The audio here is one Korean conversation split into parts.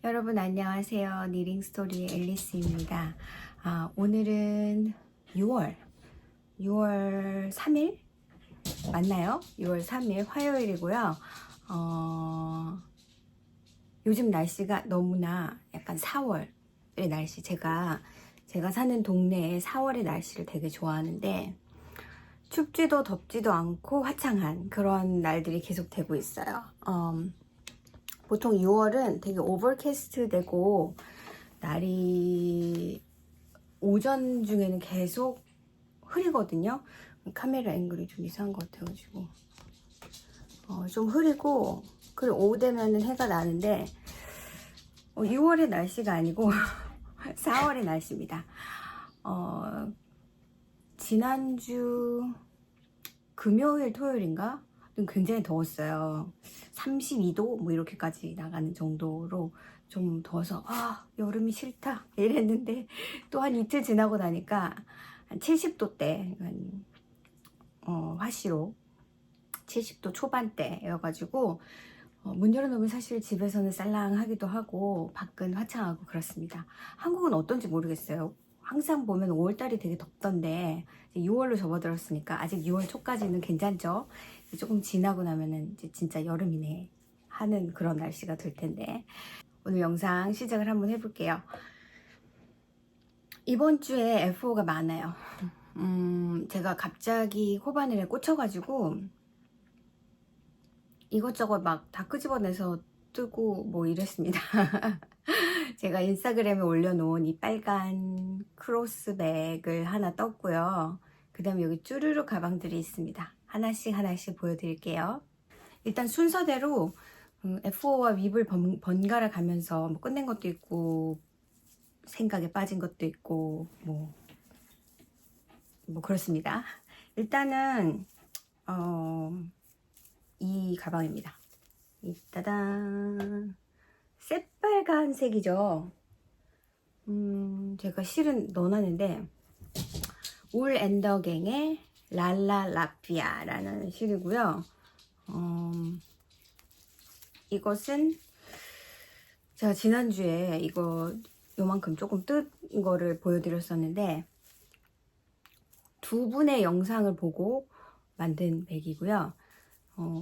여러분 안녕하세요. 니링스토리의 앨리스입니다. 오늘은 6월 3일 맞나요? 6월 3일 화요일이고요. 요즘 날씨가 너무나 약간 4월의 날씨, 제가 사는 동네에 4월의 날씨를 되게 좋아하는데 춥지도 덥지도 않고 화창한 그런 날들이 계속 되고 있어요. 보통 6월은 되게 오버캐스트 되고 날이 오전 중에는 계속 흐리거든요. 카메라 앵글이 좀 이상한 것 같아가지고 좀 흐리고, 그리고 오후 되면은 해가 나는데 6월의 날씨가 아니고 4월의 날씨입니다. 지난주 금요일 토요일인가 굉장히 더웠어요. 32도 뭐 이렇게까지 나가는 정도로 좀 더워서 여름이 싫다 이랬는데 또 한 이틀 지나고 나니까 한 70도대 화씨로 70도 초반대여가지고 문 열어놓으면 사실 집에서는 쌀랑하기도 하고 밖은 화창하고 그렇습니다. 한국은 어떤지 모르겠어요. 항상 보면 5월달이 되게 덥던데 6월로 접어들었으니까 아직 6월 초까지는 괜찮죠. 조금 지나고 나면은 이제 진짜 여름이네 하는 그런 날씨가 될 텐데, 오늘 영상 시작을 한번 해볼게요. 이번 주에 F5가 많아요. 제가 갑자기 코바늘에 꽂혀가지고 이것저것 막 다 끄집어내서 뜨고 뭐 이랬습니다. 제가 인스타그램에 올려놓은 이 빨간 크로스백을 하나 떴고요. 그 다음에 여기 쭈루루 가방들이 있습니다. 하나씩 보여드릴게요. 일단 순서대로 F5와 윕을 번갈아 가면서 뭐 끝낸 것도 있고 생각에 빠진 것도 있고 뭐 그렇습니다. 일단은 이 가방입니다. 따단, 새빨간색이죠. 제가 실은 넣어놨는데 울 앤더갱의 랄라라피아라는 실이고요. 이것은 제가 지난주에 이거 요만큼 조금 뜬 거를 보여드렸었는데 두 분의 영상을 보고 만든 백이고요.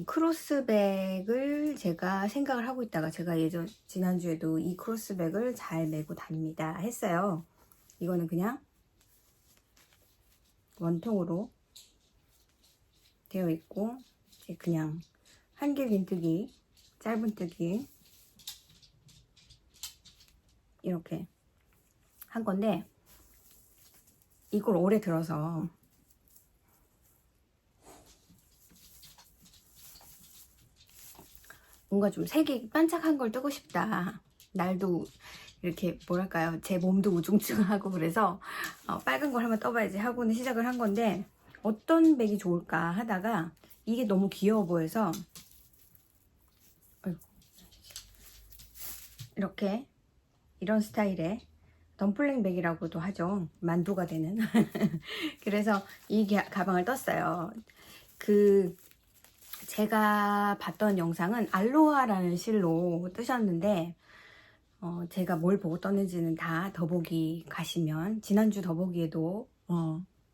크로스백을 제가 생각을 하고 있다가 제가 지난주에도 이 크로스백을 잘 메고 다닙니다 했어요. 이거는 그냥 원통으로 되어 있고 이제 그냥 한길 빈뜨기, 짧은뜨기 이렇게 한 건데, 이걸 오래 들어서 뭔가 좀 색이 반짝한 걸 뜨고 싶다. 날도 이렇게 뭐랄까요, 제 몸도 우중충하고 그래서 빨간 걸 한번 떠봐야지 하고는 시작을 한 건데 어떤 백이 좋을까 하다가 이게 너무 귀여워 보여서 이렇게 이런 스타일의 덤플링 백이라고도 하죠. 만두가 되는. 그래서 이 가방을 떴어요. 제가 봤던 영상은 알로하라는 실로 뜨셨는데 제가 뭘 보고 떴는지는 다 더보기 가시면, 지난주 더보기에도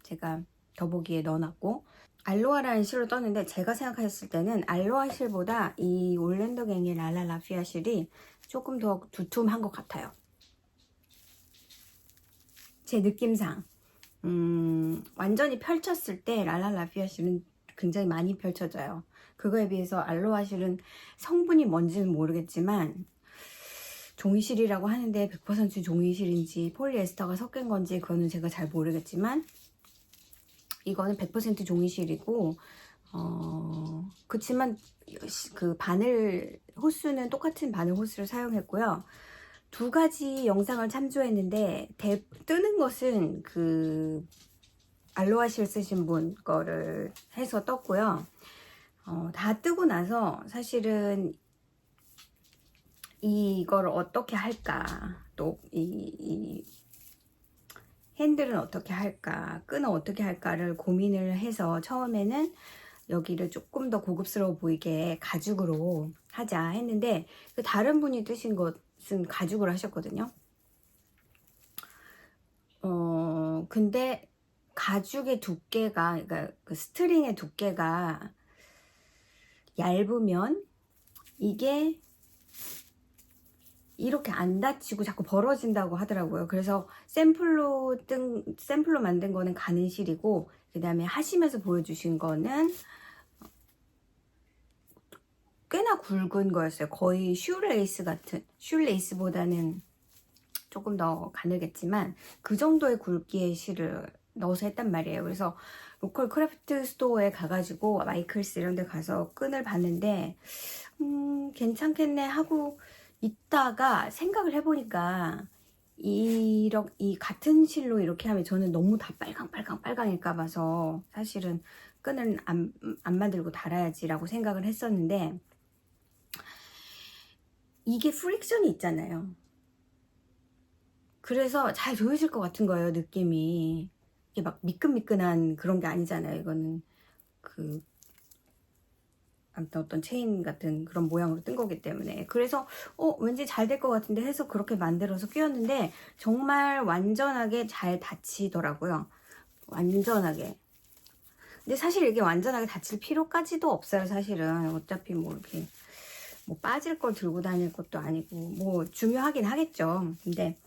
제가 더보기에 넣어놨고, 알로하라는 실로 떴는데 제가 생각했을 때는 알로하 실보다 이 올랜도갱의 랄라라피아 실이 조금 더 두툼한 것 같아요. 제 느낌상 완전히 펼쳤을 때 랄라라피아 실은 굉장히 많이 펼쳐져요. 그거에 비해서 알로하 실은 성분이 뭔지는 모르겠지만 종이실이라고 하는데 100% 종이실인지 폴리에스터가 섞인 건지 그거는 제가 잘 모르겠지만 이거는 100% 종이실이고 그치만 그 바늘 호수는 똑같은 바늘 호수를 사용했고요. 두 가지 영상을 참조했는데 뜨는 것은 그 알로하 실 쓰신 분 거를 해서 떴고요. 다 뜨고 나서 사실은 이걸 어떻게 할까, 또 이 핸들은 어떻게 할까, 끈은 어떻게 할까를 고민을 해서 처음에는 여기를 조금 더 고급스러워 보이게 가죽으로 하자 했는데, 그 다른 분이 뜨신 것 무슨 가죽을 하셨거든요. 근데 가죽의 두께가, 그러니까 그 스트링의 두께가 얇으면 이게 이렇게 안 닫히고 자꾸 벌어진다고 하더라고요. 그래서 샘플로 만든 거는 가는 실이고, 그 다음에 하시면서 보여주신 거는 꽤나 굵은 거였어요. 거의 슈레이스 같은, 슈레이스보다는 조금 더 가늘겠지만 그 정도의 굵기의 실을 넣어서 했단 말이에요. 그래서 로컬 크래프트 스토어에 가가지고 마이클스 이런 데 가서 끈을 봤는데 괜찮겠네 하고 있다가 생각을 해보니까 이 같은 실로 이렇게 하면 저는 너무 다 빨강일까 봐서 사실은 끈을 안 만들고 달아야지 라고 생각을 했었는데, 이게 프릭션이 있잖아요. 그래서 잘 조여질 것 같은 거예요, 느낌이. 이게 막 미끈미끈한 그런 게 아니잖아요. 이거는 아무튼 어떤 체인 같은 그런 모양으로 뜬 거기 때문에. 그래서 왠지 잘 될 것 같은데 해서 그렇게 만들어서 끼웠는데 정말 완전하게 잘 닫히더라고요. 완전하게. 근데 사실 이게 완전하게 닫힐 필요까지도 없어요. 사실은 어차피 뭐 이렇게 뭐 빠질 걸 들고 다닐 것도 아니고 뭐 중요하긴 하겠죠. 근데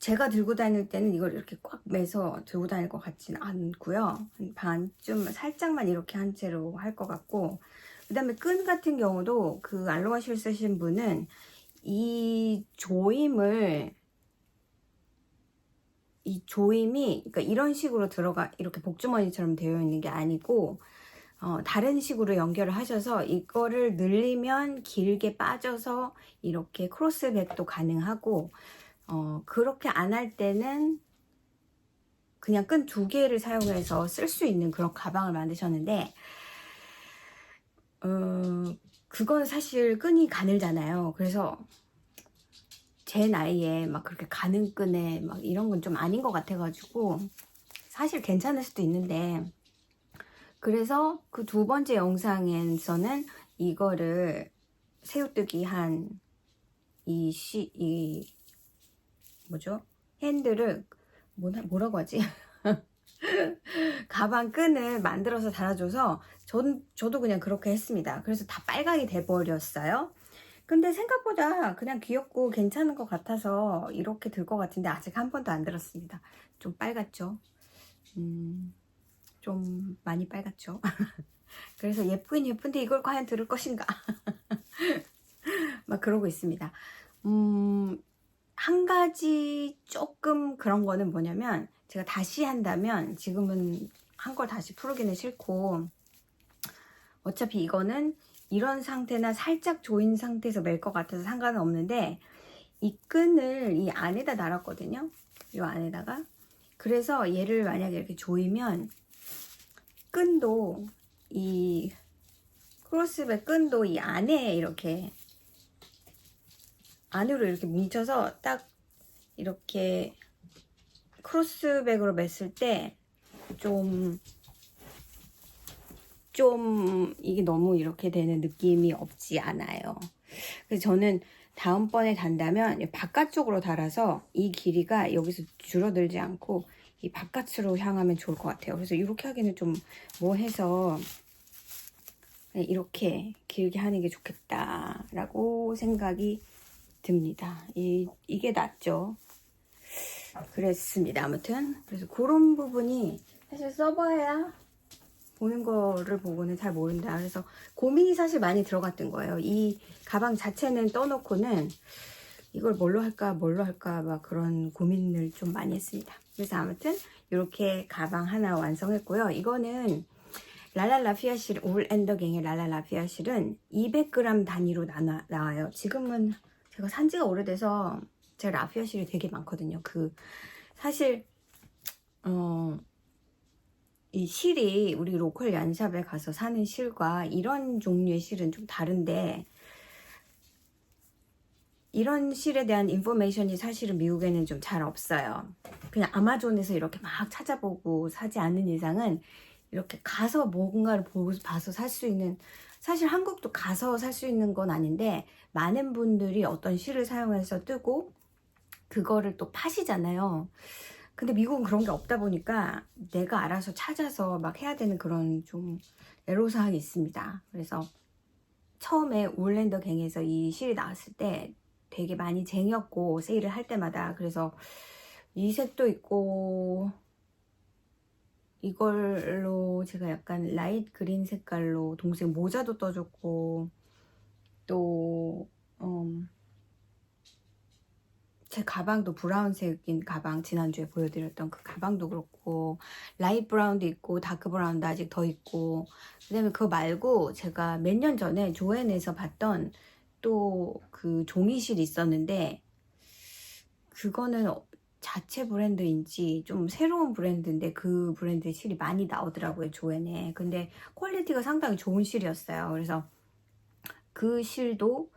제가 들고 다닐 때는 이걸 이렇게 꽉 매서 들고 다닐 것 같지는 않고요. 한 반쯤 살짝만 이렇게 한 채로 할 것 같고, 그 다음에 끈 같은 경우도 그 알로하 실 쓰신 분은 이 조임이 그러니까 이런 식으로 이렇게 복주머니처럼 되어 있는 게 아니고 다른 식으로 연결을 하셔서 이거를 늘리면 길게 빠져서 이렇게 크로스백도 가능하고, 그렇게 안 할 때는 그냥 끈 2개를 사용해서 쓸 수 있는 그런 가방을 만드셨는데, 그건 사실 끈이 가늘잖아요. 그래서 제 나이에 막 그렇게 가는 끈에 막 이런 건 좀 아닌 것 같아가지고 사실 괜찮을 수도 있는데, 그래서 그 2번째 영상에서는 이거를 새우뜨기 한 뭐죠? 핸들을 뭐라고 하지? 가방 끈을 만들어서 달아줘서 저도 그냥 그렇게 했습니다. 그래서 다 빨강이 돼버렸어요. 근데 생각보다 그냥 귀엽고 괜찮은 것 같아서 이렇게 들 것 같은데 아직 한 번도 안 들었습니다. 좀 빨갛죠? 좀 많이 빨갛죠? 그래서 예쁘긴 예쁜데 이걸 과연 들을 것인가? 막 그러고 있습니다. 한 가지 조금 그런 거는 뭐냐면, 제가 다시 한다면 지금은 한 걸 다시 풀기는 싫고, 어차피 이거는 이런 상태나 살짝 조인 상태에서 멜 것 같아서 상관은 없는데, 이 끈을 이 안에다 달았거든요. 이 안에다가. 그래서 얘를 만약에 이렇게 조이면 끈도, 이 크로스백 끈도 이 안에 이렇게 안으로 이렇게 뭉쳐서 딱 이렇게 크로스백으로 맸을 때 좀 이게 너무 이렇게 되는 느낌이 없지 않아요. 그래서 저는 다음번에 단다면 바깥쪽으로 달아서 이 길이가 여기서 줄어들지 않고 이 바깥으로 향하면 좋을 것 같아요. 그래서 이렇게 하기는 좀 뭐해서 이렇게 길게 하는 게 좋겠다라고 생각이 듭니다. 이게 낫죠. 그랬습니다. 아무튼 그래서 그런 부분이 사실 써봐야 보는 거를 보고는 잘 모른다. 그래서 고민이 사실 많이 들어갔던 거예요. 이 가방 자체는 떠놓고는 이걸 뭘로 할까 막 그런 고민을 좀 많이 했습니다. 그래서 아무튼 이렇게 가방 하나 완성했고요. 이거는 랄랄라피아실 올앤더갱의 랄랄라피아실은 200g 단위로 나와요. 지금은 제가 산 지가 오래돼서 제 라피아실이 되게 많거든요. 사실 이 실이 우리 로컬 얀샵에 가서 사는 실과 이런 종류의 실은 좀 다른데, 이런 실에 대한 인포메이션이 사실은 미국에는 좀 잘 없어요. 그냥 아마존에서 이렇게 막 찾아보고 사지 않는 이상은 이렇게 가서 뭔가를 봐서 살 수 있는 사실 한국도 가서 살 수 있는 건 아닌데 많은 분들이 어떤 실을 사용해서 뜨고 그거를 또 파시잖아요. 근데 미국은 그런 게 없다 보니까 내가 알아서 찾아서 막 해야 되는 그런 좀 애로사항이 있습니다. 그래서 처음에 올랜더 갱에서 이 실이 나왔을 때 되게 많이 쟁였고 세일을 할 때마다. 그래서 이 색도 있고 이걸로 제가 약간 라이트 그린 색깔로 동생 모자도 떠줬고, 또 제 가방도 브라운색인 가방, 지난주에 보여드렸던 그 가방도 그렇고 라이트 브라운도 있고 다크 브라운도 아직 더 있고, 그 다음에 그거 말고 제가 몇 년 전에 조앤에서 봤던 또 그 종이실이 있었는데 그거는 자체 브랜드인지 좀 새로운 브랜드인데 그 브랜드의 실이 많이 나오더라고요, 조앤에. 근데 퀄리티가 상당히 좋은 실이었어요. 그래서 그 실도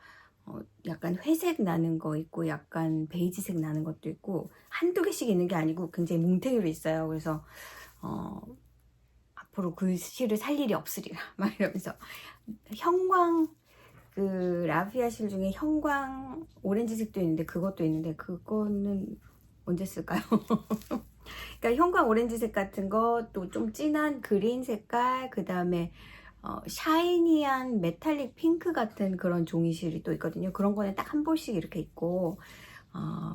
약간 회색 나는 거 있고 약간 베이지색 나는 것도 있고 한두 개씩 있는 게 아니고 굉장히 뭉탱이로 있어요. 그래서 앞으로 그 실을 살 일이 없으리라 막 이러면서 형광, 그 라피아 실 중에 형광 오렌지색도 있는데 그것도 있는데 그거는 언제 쓸까요? 그러니까 형광 오렌지색 같은 거, 또 좀 진한 그린 색깔, 그 다음에 샤이니한 메탈릭 핑크 같은 그런 종이실이 또 있거든요. 그런 거는 딱 한 볼씩 이렇게 있고,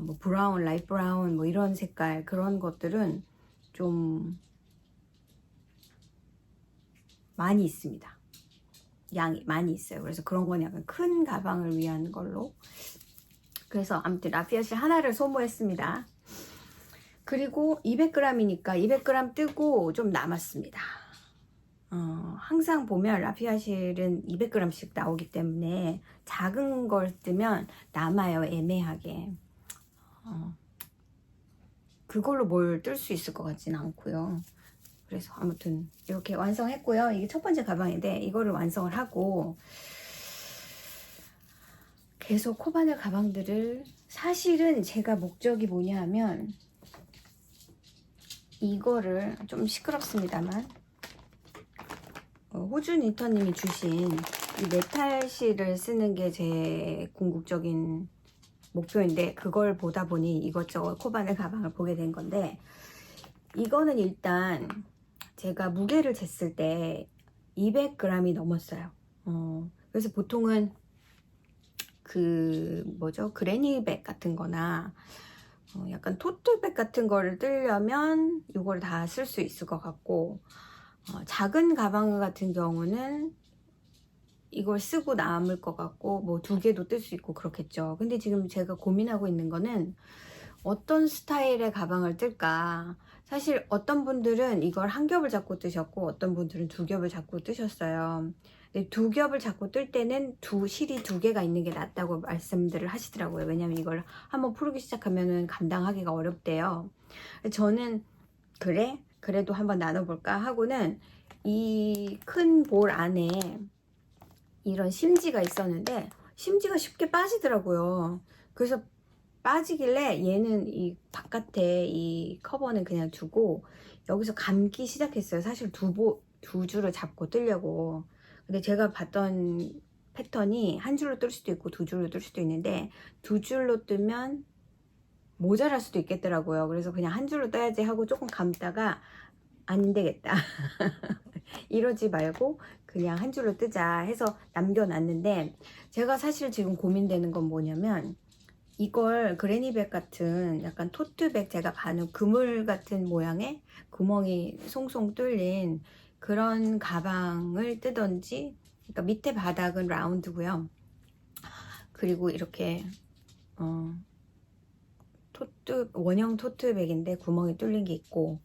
뭐 브라운, 라이트 브라운 뭐 이런 색깔, 그런 것들은 좀 많이 있습니다. 양이 많이 있어요. 그래서 그런 건 약간 큰 가방을 위한 걸로. 그래서 아무튼 라피아실 하나를 소모했습니다. 그리고 200g이니까 200g 뜨고 좀 남았습니다. 항상 보면 라피아실은 200g씩 나오기 때문에 작은 걸 뜨면 남아요, 애매하게. 그걸로 뭘 뜰 수 있을 것 같지는 않고요. 그래서 아무튼 이렇게 완성했고요. 이게 첫 번째 가방인데 이거를 완성을 하고 계속 코바늘 가방들을, 사실은 제가 목적이 뭐냐 하면 이거를, 좀 시끄럽습니다만 호준 인턴님이 주신 이 메탈 실을 쓰는 게 제 궁극적인 목표인데, 그걸 보다 보니 이것저것 코바늘 가방을 보게 된 건데, 이거는 일단 제가 무게를 쟀을 때 200g이 넘었어요. 그래서 보통은 그 뭐죠, 그래니백 같은 거나 약간 토트백 같은 거를 뜨려면 이걸 다 쓸 수 있을 것 같고, 작은 가방 같은 경우는 이걸 쓰고 남을 것 같고, 뭐 2개도 뜰 수 있고 그렇겠죠. 근데 지금 제가 고민하고 있는 거는 어떤 스타일의 가방을 뜰까. 사실 어떤 분들은 이걸 한 겹을 잡고 뜨셨고 어떤 분들은 2겹을 잡고 뜨셨어요. 근데 2겹을 잡고 뜰 때는 실이 2개가 있는 게 낫다고 말씀들을 하시더라고요. 왜냐면 이걸 한번 풀기 시작하면은 감당하기가 어렵대요. 저는 그래도 한번 나눠볼까 하고는 이 큰 볼 안에 이런 심지가 있었는데 심지가 쉽게 빠지더라고요. 그래서 빠지길래 얘는 이 바깥에 이 커버는 그냥 두고 여기서 감기 시작했어요. 사실 두 줄을 잡고 뜨려고. 근데 제가 봤던 패턴이 한 줄로 뜰 수도 있고 2줄로 뜰 수도 있는데 2줄로 뜨면 모자랄 수도 있겠더라고요. 그래서 그냥 한 줄로 떠야지 하고 조금 감다가 안 되겠다. 이러지 말고 그냥 한 줄로 뜨자 해서 남겨놨는데, 제가 사실 지금 고민되는 건 뭐냐면 이걸 그래니백 같은 약간 토트백, 제가 봐는 그물 같은 모양의 구멍이 송송 뚫린 그런 가방을 뜨던지. 그러니까 밑에 바닥은 라운드고요. 그리고 이렇게 원형 토트백인데 구멍이 뚫린 게 있고,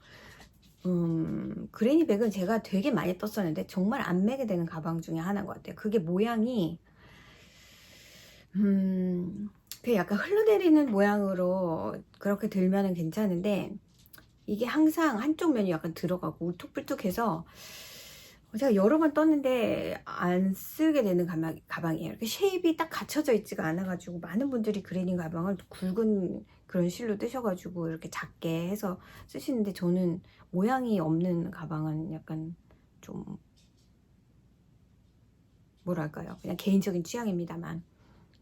그래니백은 제가 되게 많이 떴었는데 정말 안 매게 되는 가방 중에 하나인 것 같아요. 그게 모양이 그 약간 흘러내리는 모양으로 그렇게 들면은 괜찮은데, 이게 항상 한쪽 면이 약간 들어가고 울퉁불퉁해서 제가 여러 번 떴는데 안 쓰게 되는 가방이에요. 이렇게 쉐입이 딱 갖춰져 있지가 않아가지고, 많은 분들이 그래닝 가방을 굵은 그런 실로 뜨셔가지고 이렇게 작게 해서 쓰시는데, 저는 모양이 없는 가방은 약간 좀 뭐랄까요, 그냥 개인적인 취향입니다만.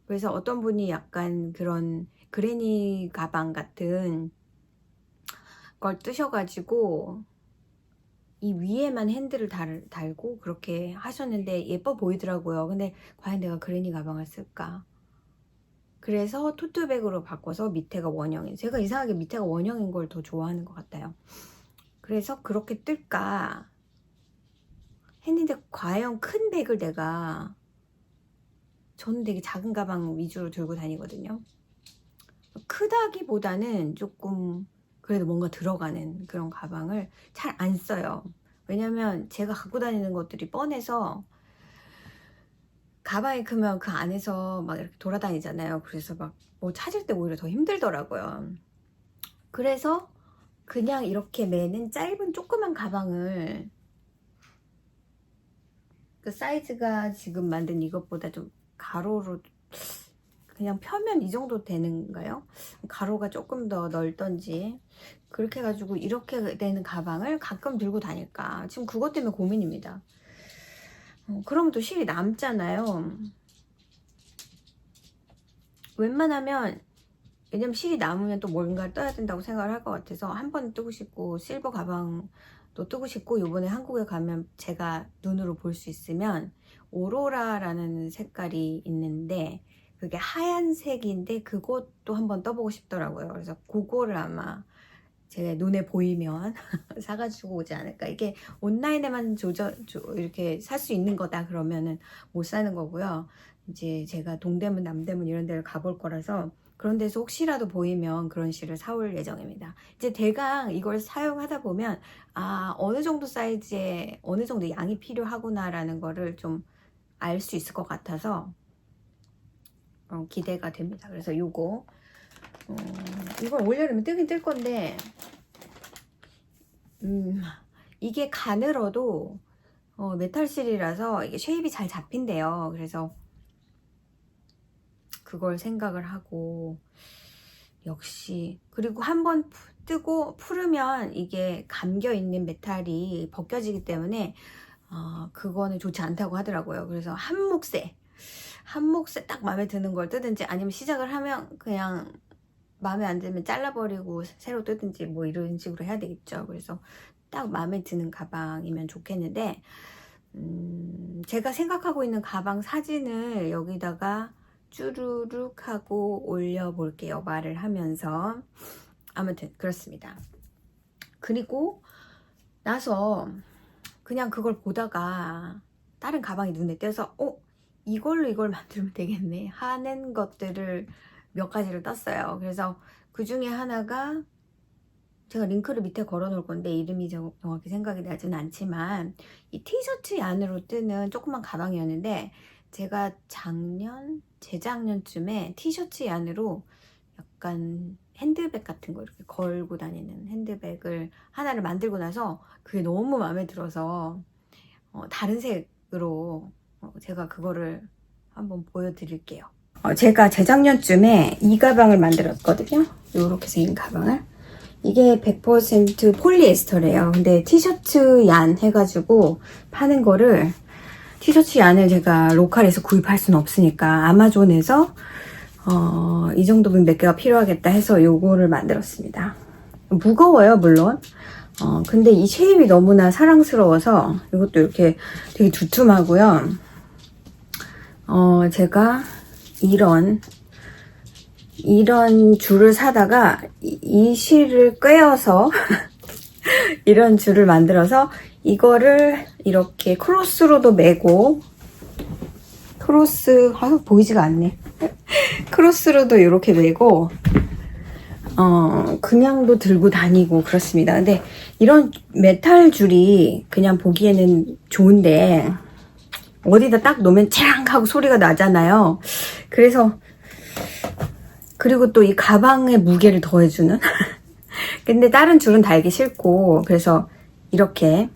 그래서 어떤 분이 약간 그런 그레니 가방 같은 걸 뜨셔가지고 이 위에만 핸들을 달고 그렇게 하셨는데 예뻐 보이더라고요. 근데 과연 내가 그레니 가방을 쓸까? 그래서 토트백으로 바꿔서 밑에가 원형인, 제가 이상하게 밑에가 원형인 걸 더 좋아하는 것 같아요. 그래서 그렇게 뜰까 했는데 과연 큰 백을 내가, 저는 되게 작은 가방 위주로 들고 다니거든요. 크다기보다는 조금 그래도 뭔가 들어가는 그런 가방을 잘 안 써요. 왜냐면 제가 갖고 다니는 것들이 뻔해서, 가방이 크면 그 안에서 막 이렇게 돌아다니잖아요. 그래서 막 뭐 찾을 때 오히려 더 힘들더라고요. 그래서 그냥 이렇게 매는 짧은 조그만 가방을, 그 사이즈가 지금 만든 이것보다 좀 가로로 그냥 펴면 이 정도 되는가요? 가로가 조금 더 넓던지 그렇게 해가지고 이렇게 되는 가방을 가끔 들고 다닐까 지금 그것 때문에 고민입니다. 그러면 또 실이 남잖아요. 웬만하면, 왜냐면 실이 남으면 또 뭔가를 떠야 된다고 생각을 할 것 같아서 한 번 뜨고 싶고, 실버 가방도 뜨고 싶고, 요번에 한국에 가면 제가 눈으로 볼 수 있으면 오로라라는 색깔이 있는데 그게 하얀색인데 그것도 한번 떠보고 싶더라고요. 그래서 그거를 아마 제 눈에 보이면 사가지고 오지 않을까. 이게 온라인에만 이렇게 살 수 있는 거다 그러면은 못 사는 거고요. 이제 제가 동대문, 남대문 이런 데를 가볼 거라서 그런 데서 혹시라도 보이면 그런 실을 사올 예정입니다. 이제 대강 이걸 사용하다 보면 어느 정도 사이즈에 어느 정도 양이 필요하구나라는 거를 좀 알 수 있을 것 같아서 기대가 됩니다. 그래서 요거 이걸 올여름에 뜨긴 뜰 건데, 이게 가늘어도 메탈실이라서 이게 쉐입이 잘 잡힌대요. 그래서 그걸 생각을 하고, 역시 그리고 한번 뜨고 풀으면 이게 감겨있는 메탈이 벗겨지기 때문에 그거는 좋지 않다고 하더라고요. 그래서 한 몫에 딱 마음에 드는 걸 뜨든지, 아니면 시작을 하면 그냥 마음에 안 들면 잘라버리고 새로 뜨든지 뭐 이런 식으로 해야 되겠죠. 그래서 딱 마음에 드는 가방이면 좋겠는데, 제가 생각하고 있는 가방 사진을 여기다가 쭈루룩 하고 올려볼게요. 말을 하면서. 아무튼 그렇습니다. 그리고 나서 그냥 그걸 보다가 다른 가방이 눈에 띄어서 이걸로 이걸 만들면 되겠네 하는 것들을 몇 가지를 떴어요. 그래서 그 중에 하나가, 제가 링크를 밑에 걸어 놓을 건데 이름이 정확히 생각이 나지는 않지만, 이 티셔츠 안으로 뜨는 조그만 가방이었는데, 제가 재작년쯤에 티셔츠 안으로 약간 핸드백 같은 거 이렇게 걸고 다니는 핸드백을 하나를 만들고 나서 그게 너무 마음에 들어서 다른 색으로 제가 그거를 한번 보여드릴게요. 제가 재작년쯤에 이 가방을 만들었거든요. 이렇게 생긴 가방을. 이게 100% 폴리에스터래요. 근데 티셔츠 얀 해가지고 파는 거를, 티셔츠 얀을 제가 로컬에서 구입할 수는 없으니까 아마존에서 이 정도면 몇 개가 필요하겠다 해서 요거를 만들었습니다. 무거워요, 물론. 근데 이 쉐입이 너무나 사랑스러워서 이것도 이렇게 되게 두툼하고요. 제가 이런 줄을 사다가 이 실을 꿰어서 이런 줄을 만들어서 이거를 이렇게 크로스로도 매고, 보이지가 않네. 크로스로도 이렇게 매고 그냥도 들고 다니고 그렇습니다. 근데 이런 메탈 줄이 그냥 보기에는 좋은데 어디다 딱 놓으면 짱 하고 소리가 나잖아요. 그래서, 그리고 또 이 가방의 무게를 더해주는 근데 다른 줄은 달기 싫고, 그래서 이렇게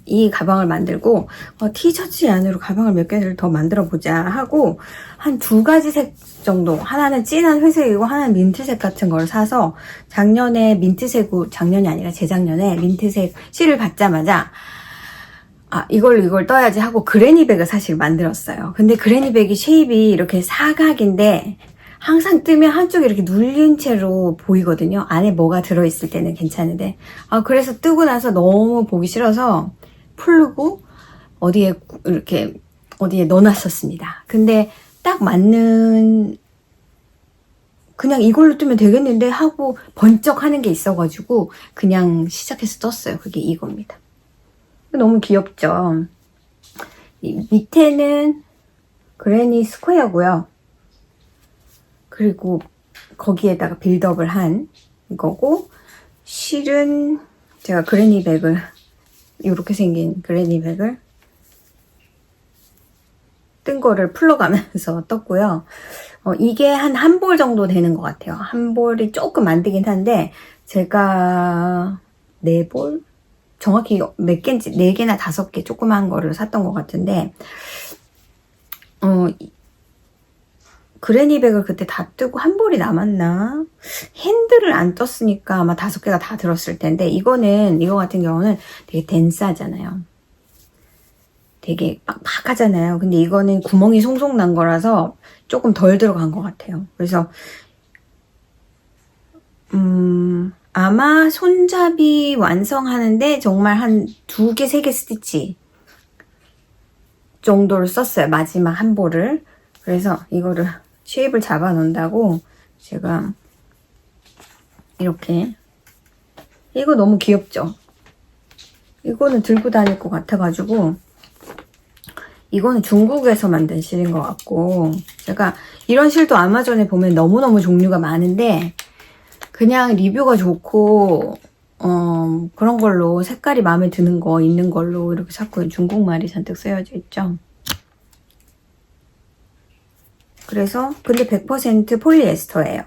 이 가방을 만들고, 티셔츠 안으로 가방을 몇 개를 더 만들어 보자 하고, 한 2가지 색 정도, 하나는 진한 회색이고 하나는 민트색 같은 걸 사서, 작년이 아니라 재작년에 민트색 실을 받자마자 이걸 떠야지 하고 그래니백을 사실 만들었어요. 근데 그래니백이 쉐입이 이렇게 사각인데 항상 뜨면 한쪽이 이렇게 눌린 채로 보이거든요. 안에 뭐가 들어있을 때는 괜찮은데. 그래서 뜨고 나서 너무 보기 싫어서 풀고 어디에 넣어놨었습니다. 근데 딱 맞는, 그냥 이걸로 뜨면 되겠는데 하고 번쩍 하는 게 있어가지고 그냥 시작해서 떴어요. 그게 이겁니다. 너무 귀엽죠? 밑에는 그래니 스퀘어고요. 그리고 거기에다가 빌드업을 한 이거고, 실은 제가 그래니백을, 이렇게 생긴 그래니백을 뜬 거를 풀러가면서 떴고요. 이게 한 볼 정도 되는 것 같아요. 한 볼이 조금 안 되긴 한데, 제가 4볼? 정확히 몇 개인지 4개나 5개 조그만 거를 샀던 것 같은데, 그래니백을 그때 다 뜨고 한 볼이 남았나? 핸들을 안 떴으니까 아마 5개가 다 들었을 텐데, 이거 같은 경우는 되게 덴스하잖아요. 되게 빡빡하잖아요. 근데 이거는 구멍이 송송 난 거라서 조금 덜 들어간 것 같아요. 그래서 아마 손잡이 완성하는데 정말 한 2개, 3개 스티치 정도를 썼어요. 마지막 한 볼을. 그래서 이거를 쉐입을 잡아 놓는다고 제가 이렇게, 이거 너무 귀엽죠? 이거는 들고 다닐 것 같아가지고, 이거는 중국에서 만든 실인 것 같고, 제가 이런 실도 아마존에 보면 너무너무 종류가 많은데 그냥 리뷰가 좋고 그런 걸로 색깔이 마음에 드는 거 있는 걸로 이렇게 자꾸 중국말이 잔뜩 쓰여져 있죠. 그래서 근데 100% 폴리에스터예요.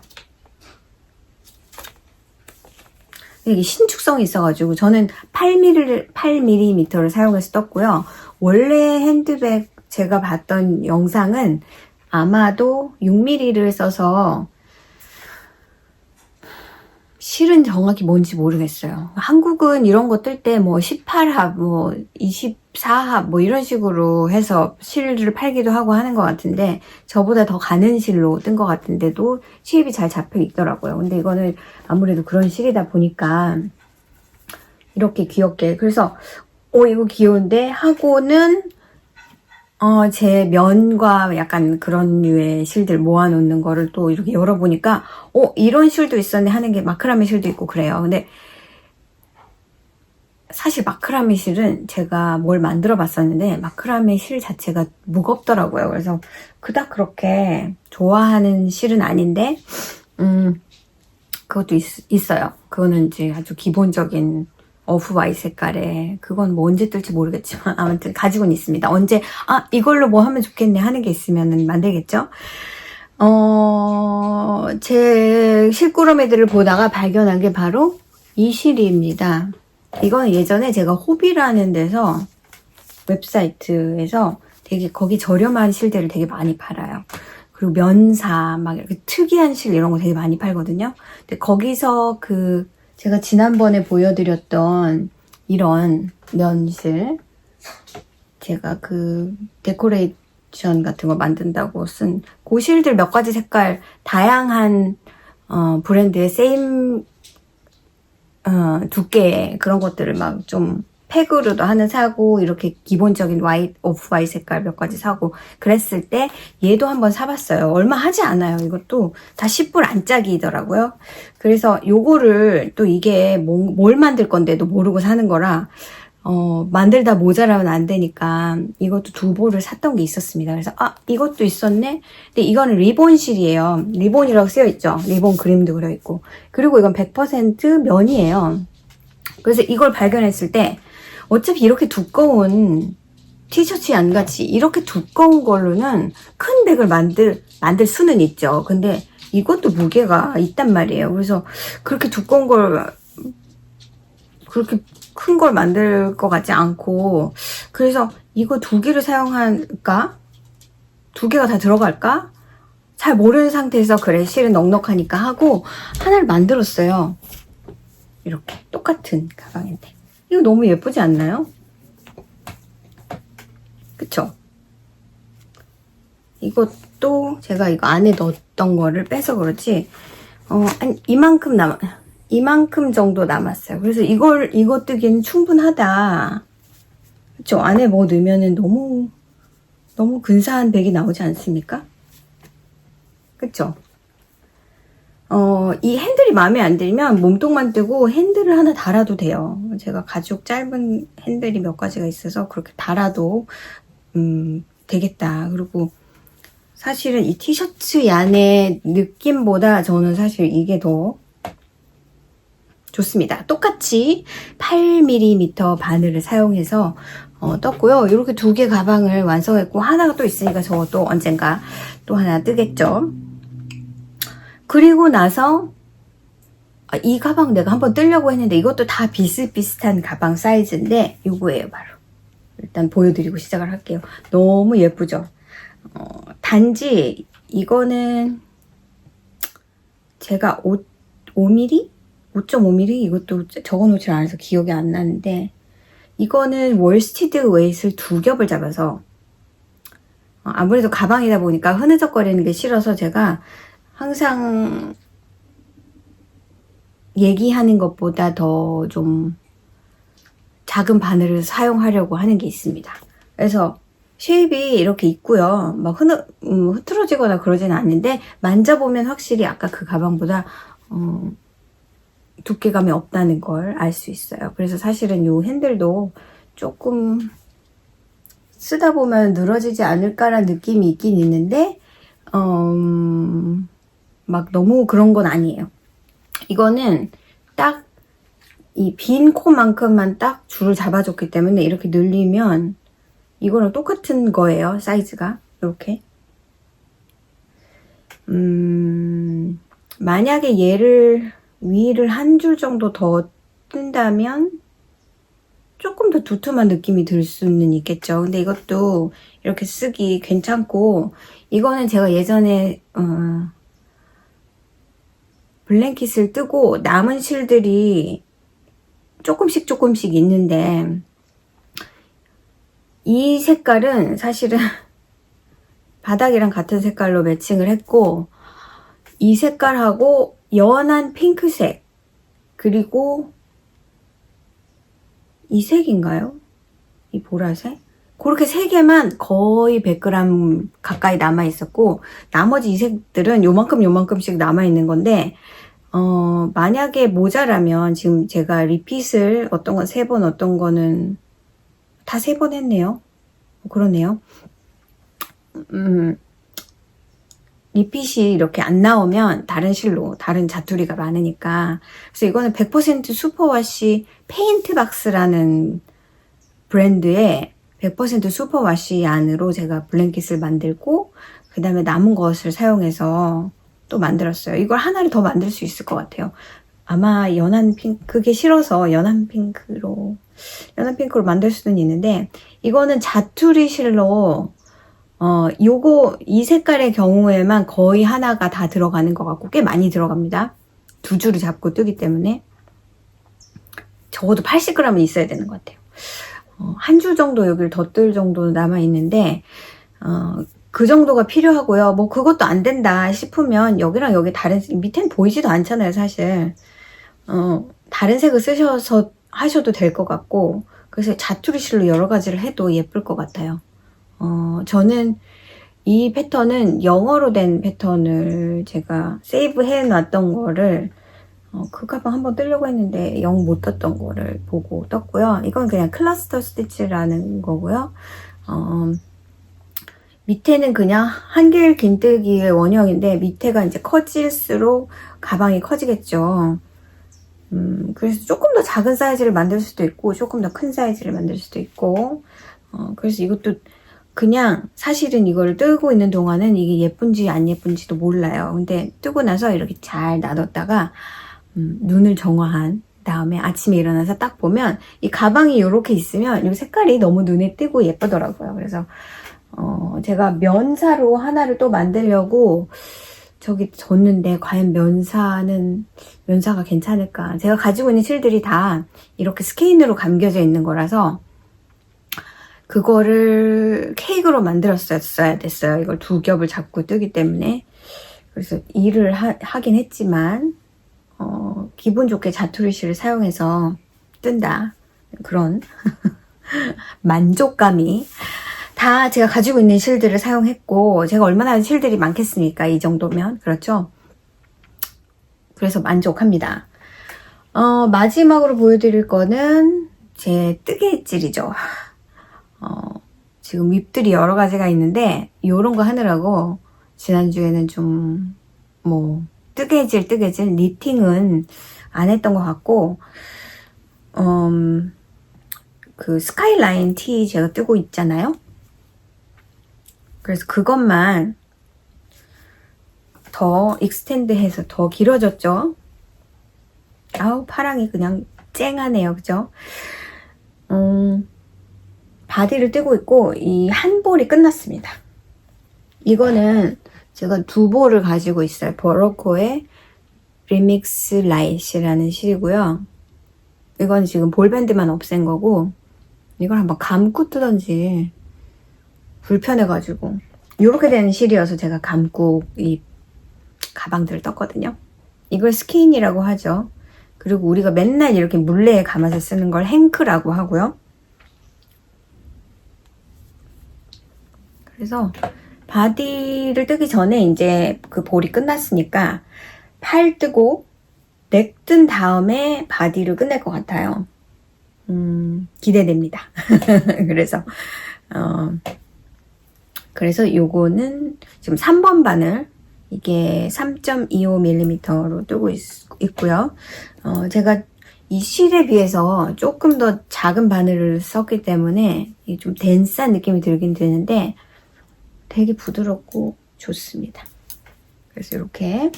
이게 신축성이 있어가지고 저는 8mm를 사용해서 떴고요. 원래 핸드백 제가 봤던 영상은 아마도 6mm를 써서, 실은 정확히 뭔지 모르겠어요. 한국은 이런 거 뜰 때 뭐 18합, 뭐 24합 뭐 이런 식으로 해서 실을 팔기도 하고 하는 것 같은데, 저보다 더 가는 실로 뜬 것 같은데도 쉐입이 잘 잡혀 있더라고요. 근데 이거는 아무래도 그런 실이다 보니까 이렇게 귀엽게, 그래서 이거 귀여운데 하고는 제 면과 약간 그런 류의 실들 모아놓는 거를 또 이렇게 열어보니까 이런 실도 있었네 하는 게, 마크라메 실도 있고 그래요. 근데 사실 마크라메 실은 제가 뭘 만들어 봤었는데 마크라메 실 자체가 무겁더라고요. 그래서 그닥 그렇게 좋아하는 실은 아닌데 그것도 있어요. 그거는 이제 아주 기본적인 오프 화이트 색깔에, 그건 뭐 언제 뜰지 모르겠지만 아무튼 가지고는 있습니다. 언제 이걸로 뭐 하면 좋겠네 하는 게 있으면 만들겠죠. 제 실꾸러미들을 보다가 발견한 게 바로 이 실입니다. 이건 예전에 제가 호비라는 데서, 웹사이트에서 되게 거기 저렴한 실들을 되게 많이 팔아요. 그리고 면사 막 이렇게 특이한 실 이런 거 되게 많이 팔거든요. 근데 거기서 제가 지난번에 보여드렸던 이런 면실, 제가 데코레이션 같은 거 만든다고 쓴 그 실들 몇 가지 색깔, 다양한 브랜드의 세임 두께의 그런 것들을 막 좀 팩으로도 하나 사고, 이렇게 기본적인 오프 화이트 색깔 몇 가지 사고 그랬을 때 얘도 한번 사봤어요. 얼마 하지 않아요. 이것도 다 10불 안짝이더라고요. 그래서 요거를 또 이게 뭘 만들 건데도 모르고 사는 거라 만들다 모자라면 안 되니까 이것도 2볼을 샀던 게 있었습니다. 그래서 이것도 있었네. 근데 이거는 리본실이에요. 리본이라고 쓰여있죠. 리본 그림도 그려있고. 그리고 이건 100% 면이에요. 그래서 이걸 발견했을 때 어차피 이렇게 두꺼운 티셔츠 양같이 이렇게 두꺼운 걸로는 큰 백을 만들 수는 있죠. 근데 이것도 무게가 있단 말이에요. 그래서 그렇게 두꺼운 걸, 그렇게 큰 걸 만들 것 같지 않고, 그래서 이거 2개를 사용할까? 2개가 다 들어갈까? 잘 모르는 상태에서 그래 실은 넉넉하니까 하고 하나를 만들었어요. 이렇게 똑같은 가방인데 이거 너무 예쁘지 않나요? 그쵸? 이것도 제가 이거 안에 넣었던 거를 빼서 그렇지, 한 이만큼 정도 남았어요. 그래서 이거 뜨기는 충분하다. 그쵸? 안에 뭐 넣으면은 너무 근사한 백이 나오지 않습니까? 그쵸? 이 핸들이 마음에 안 들면 몸통만 뜨고 핸들을 하나 달아도 돼요. 제가 가죽 짧은 핸들이 몇 가지가 있어서 그렇게 달아도 되겠다. 그리고 사실은 이 티셔츠 양의 느낌보다 저는 사실 이게 더 좋습니다. 똑같이 8mm 바늘을 사용해서 떴고요. 이렇게 두 개 가방을 완성했고, 하나가 또 있으니까 저것도 언젠가 또 하나 뜨겠죠. 그리고 나서 이 가방 내가 한번 뜨려고 했는데 이것도 다 비슷비슷한 가방 사이즈인데 이거예요. 바로 일단 보여드리고 시작을 할게요. 너무 예쁘죠? 단지 이거는 제가 5mm? 5.5mm? 이것도 적어놓지 않아서 기억이 안 나는데, 이거는 월스티드 웨이트를 2겹을 잡아서 아무래도 가방이다 보니까 흐느적거리는 게 싫어서 제가 항상 얘기하는 것보다 더 좀 작은 바늘을 사용하려고 하는 게 있습니다. 그래서 쉐입이 이렇게 있고요. 막 흐트러지거나 그러지는 않는데, 만져보면 확실히 아까 그 가방보다 두께감이 없다는 걸 알 수 있어요. 그래서 사실은 이 핸들도 조금 쓰다 보면 늘어지지 않을까라는 느낌이 있긴 있는데, 막 너무 그런 건 아니에요. 이거는 딱 이 빈 코만큼만 딱 줄을 잡아줬기 때문에 이렇게 늘리면 이거랑 똑같은 거예요. 사이즈가 이렇게. 만약에 얘를 위를 한 줄 정도 더 뜬다면 조금 더 두툼한 느낌이 들 수는 있겠죠. 근데 이것도 이렇게 쓰기 괜찮고, 이거는 제가 예전에 블랭킷을 뜨고 남은 실들이 조금씩 있는데, 이 색깔은 사실은 바닥이랑 같은 색깔로 매칭을 했고, 이 색깔하고 연한 핑크색, 그리고 이 색인가요? 이 보라색? 그렇게 세 개만 거의 100g 가까이 남아있었고, 나머지 이 색들은 요만큼씩 남아있는 건데, 만약에 모자라면, 지금 제가 리핏을 어떤 건 3번, 어떤 거는 다 3번 했네요. 그러네요. 리핏이 이렇게 안 나오면 다른 실로, 다른 자투리가 많으니까. 그래서 이거는 100% 슈퍼와시 페인트박스라는 브랜드의 100% 슈퍼와시 안으로 제가 블랭킷을 만들고, 그 다음에 남은 것을 사용해서 또 만들었어요. 이걸 하나를 더 만들 수 있을 것 같아요. 아마 연한 핑크, 그게 싫어서 연한 핑크로 만들 수는 있는데, 이거는 자투리 실로 이 색깔의 경우에만 거의 하나가 다 들어가는 것 같고, 꽤 많이 들어갑니다. 2줄을 잡고 뜨기 때문에. 적어도 80g은 있어야 되는 것 같아요. 한 줄 정도 여기를 더 뜰 정도 남아있는데, 그 정도가 필요하고요. 뭐 그것도 안 된다 싶으면 여기랑 여기 밑엔 보이지도 않잖아요, 사실. 다른 색을 쓰셔서 하셔도 될 것 같고, 그래서 자투리 실로 여러 가지를 해도 예쁠 것 같아요. 저는 이 패턴은 영어로 된 패턴을 제가 세이브 해 놨던 거를, 그 가방 한번 뜨려고 했는데 영 못 떴던 거를 보고 떴고요. 이건 그냥 클러스터 스티치라는 거고요. 밑에는 그냥 한길 긴뜨기의 원형인데, 밑에가 이제 커질수록 가방이 커지겠죠. 그래서 조금 더 작은 사이즈를 만들 수도 있고, 조금 더 큰 사이즈를 만들 수도 있고, 그래서 이것도 그냥 사실은 이걸 뜨고 있는 동안은 이게 예쁜지 안 예쁜지도 몰라요. 근데 뜨고 나서 이렇게 잘 놔뒀다가 눈을 정화한 다음에 아침에 일어나서 딱 보면 이 가방이 이렇게 있으면 이 색깔이 너무 눈에 띄고 예쁘더라고요. 그래서 제가 면사로 하나를 또 만들려고 저기 줬는데, 과연 면사가 괜찮을까? 제가 가지고 있는 실들이 다 이렇게 스케인으로 감겨져 있는 거라서, 그거를 케이크로 만들었어야 됐어요. 이걸 두 겹을 잡고 뜨기 때문에. 그래서 일을 하긴 했지만 기분 좋게 자투리 실을 사용해서 뜬다. 그런 만족감이. 다 제가 가지고 있는 실들을 사용했고, 제가 얼마나 실들이 많겠습니까? 이 정도면. 그렇죠? 그래서 만족합니다. 마지막으로 보여드릴 거는 제 뜨개질이죠. 지금 윗들이 여러 가지가 있는데 요런 거 하느라고 지난주에는 좀 뭐 뜨개질 니팅은 안 했던 것 같고, 그 스카이라인 티 제가 뜨고 있잖아요. 그래서 그것만 더 익스텐드해서 더 길어졌죠. 아우, 파랑이 그냥 쨍하네요. 그죠? 바디를 뜨고 있고 이 한 볼이 끝났습니다. 이거는 제가 두 볼을 가지고 있어요. 버로코의 리믹스 라이트라는 실이고요. 이건 지금 볼밴드만 없앤 거고, 이걸 한번 감고 뜨던지 불편해가지고 이렇게 된 실이어서 제가 감고 이 가방들을 떴거든요. 이걸 스킨이라고 하죠. 그리고 우리가 맨날 이렇게 물레에 감아서 쓰는 걸 행크라고 하고요. 그래서 바디를 뜨기 전에 이제 그 볼이 끝났으니까 팔 뜨고 넥 뜬 다음에 바디를 끝낼 것 같아요. 기대됩니다. 그래서 요거는 지금 3번 바늘, 이게 3.25mm로 뜨고 있고요. 제가 이 실에 비해서 조금 더 작은 바늘을 썼기 때문에 좀 덴스한 느낌이 들긴 드는데 되게 부드럽고 좋습니다. 그래서 이렇게,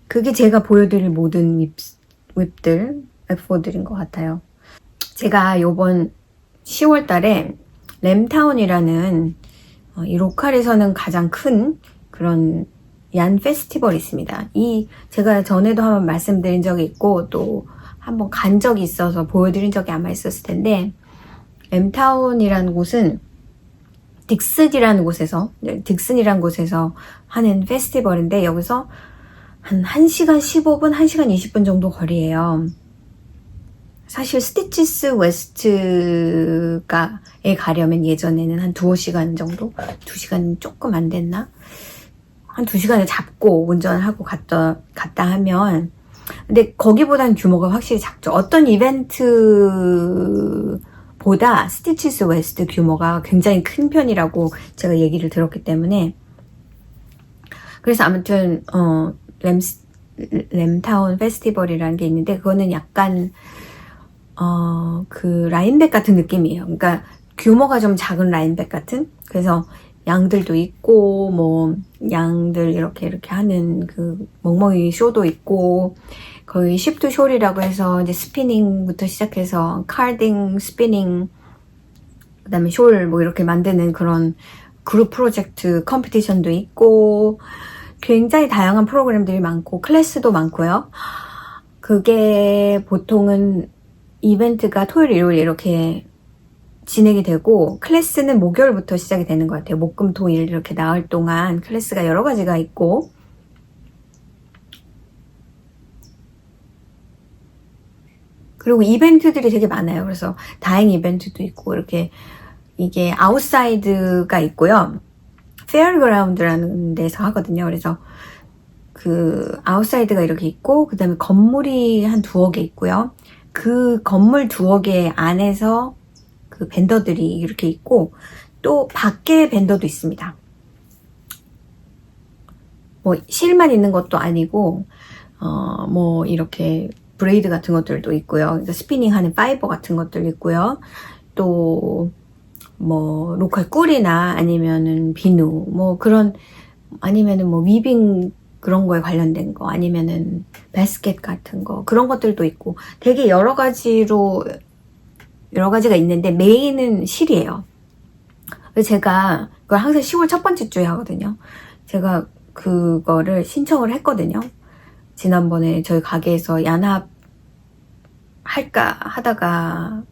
그게 제가 보여드릴 모든 윕들, F4들인 것 같아요. 제가 요번 10월 달에 램타운이라는 이 로컬에서는 가장 큰 그런 얀 페스티벌이 있습니다. 제가 전에도 한번 말씀드린 적이 있고 또 한번 간 적이 있어서 보여드린 적이 아마 있었을 텐데, 램타운이라는 곳은 딕슨이라는 곳에서 하는 페스티벌인데, 여기서 한 1시간 15분, 1시간 20분 정도 거리예요. 사실 스티치스 웨스트에 가려면 예전에는 한 2시간 정도? 2시간 조금 안 됐나? 한 2시간을 잡고 운전하고 갔다 하면, 근데 거기보다는 규모가 확실히 작죠. 어떤 이벤트보다 스티치스 웨스트 규모가 굉장히 큰 편이라고 제가 얘기를 들었기 때문에, 그래서 아무튼 램타운 페스티벌이라는 게 있는데, 그거는 약간 그 라인백 같은 느낌이에요. 그러니까 규모가 좀 작은 라인백 같은. 그래서 양들도 있고, 뭐 양들 이렇게 하는 그 멍멍이 쇼도 있고, 거의 쉽트 숄이라고 해서 이제 스피닝부터 시작해서 카딩, 스피닝, 그다음에 숄 뭐 이렇게 만드는 그런 그룹 프로젝트 컴피티션도 있고, 굉장히 다양한 프로그램들이 많고 클래스도 많고요. 그게 보통은 이벤트가 토요일, 일요일 이렇게 진행이 되고, 클래스는 목요일부터 시작이 되는 것 같아요. 목, 금, 토, 일 이렇게 나흘 동안 클래스가 여러 가지가 있고, 그리고 이벤트들이 되게 많아요. 그래서 다행 이벤트도 있고, 이렇게 이게 아웃사이드가 있고요. 페어그라운드라는 데서 하거든요. 그래서 그 아웃사이드가 이렇게 있고, 그 다음에 건물이 한 2개 있고요. 그 건물 2개 안에서 그 벤더들이 이렇게 있고, 또 밖에 벤더도 있습니다. 뭐 실만 있는 것도 아니고, 뭐 이렇게 브레이드 같은 것들도 있고요. 그러니까 스피닝 하는 파이버 같은 것들 있고요. 또 뭐 로컬 꿀이나 아니면은 비누, 뭐 그런, 아니면은 뭐 위빙 그런 거에 관련된 거, 아니면은 바스켓 같은 거, 그런 것들도 있고, 되게 여러 가지가 있는데 메인은 실이에요. 그래서 제가 그걸 항상 10월 첫 번째 주에 하거든요. 제가 그거를 신청을 했거든요. 지난번에 저희 가게에서 연합 할까 하다가